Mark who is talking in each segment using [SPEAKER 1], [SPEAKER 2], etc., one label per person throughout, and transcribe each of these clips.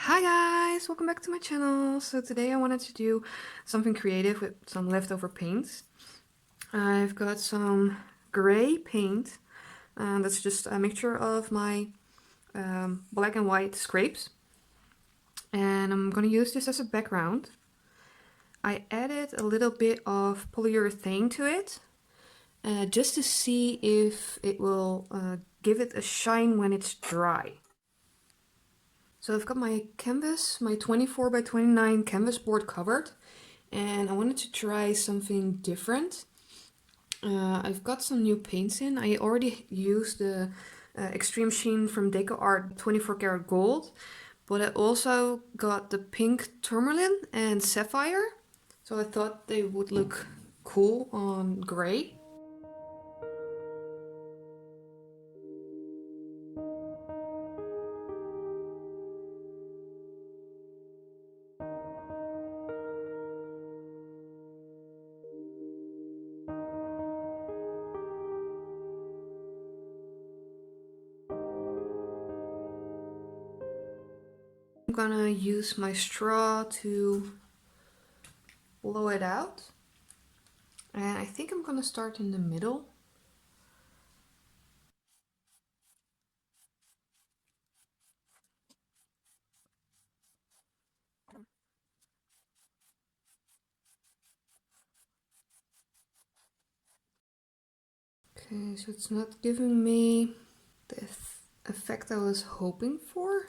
[SPEAKER 1] Hi guys, welcome back to my channel. So today I wanted to do something creative with some leftover paints. I've got some gray paint, and that's just a mixture of my black and white scrapes. And I'm going to use this as a background. I added a little bit of polyurethane to it, just to see if it will give it a shine when it's dry. So I've got my canvas, my 24 by 29 canvas board covered, and I wanted to try something different. I've got some new paints in. I already used the Extreme Sheen from Decoart 24 karat gold, but I also got the pink tourmaline and sapphire, so I thought they would look cool on gray. I'm gonna use my straw to blow it out, and I think I'm gonna start in the middle. Okay, so it's not giving me the effect I was hoping for.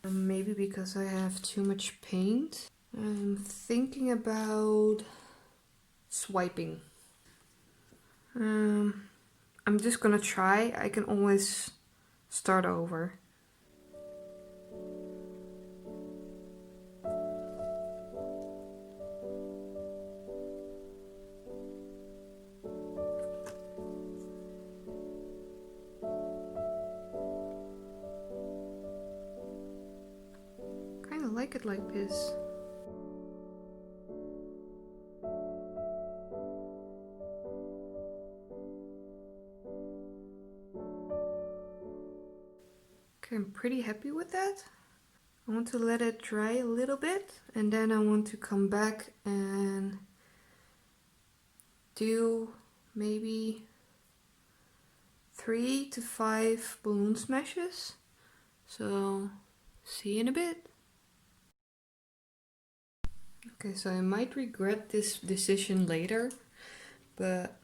[SPEAKER 1] Maybe because I have too much paint. I'm thinking about swiping. I'm just gonna try. I can always start over. Kinda like it like this. Okay, I'm pretty happy with that. I want to let it dry a little bit, and then I want to come back and do maybe 3 to 5 balloon smashes. So, see you in a bit. Okay, so I might regret this decision later, but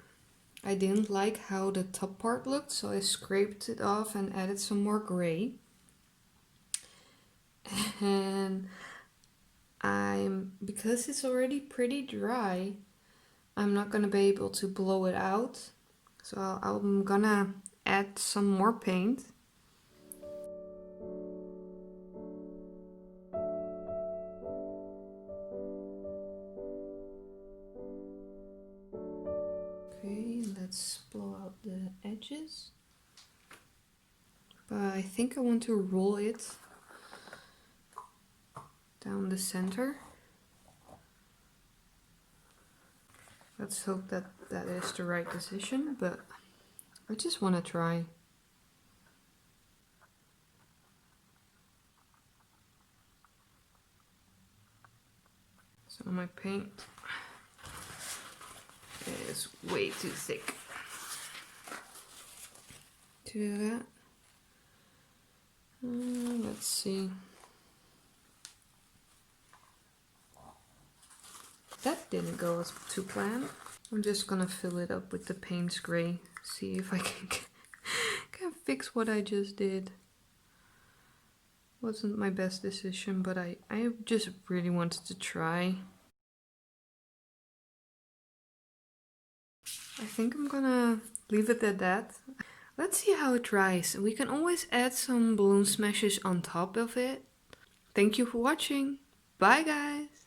[SPEAKER 1] I didn't like how the top part looked, so I scraped it off and added some more gray. And because it's already pretty dry, I'm not gonna be able to blow it out. So I'm gonna add some more paint. Okay, let's blow out the edges. But I think I want to roll it down the center. Let's hope that that is the right decision, but I just want to try. So my paint is way too thick to do that. Let's see. That didn't go as to plan. I'm just gonna fill it up with the paints gray. See if I can fix what I just did. Wasn't my best decision, but I just really wanted to try. I think I'm gonna leave it at that. Let's see how it dries. We can always add some balloon smashes on top of it. Thank you for watching. Bye guys!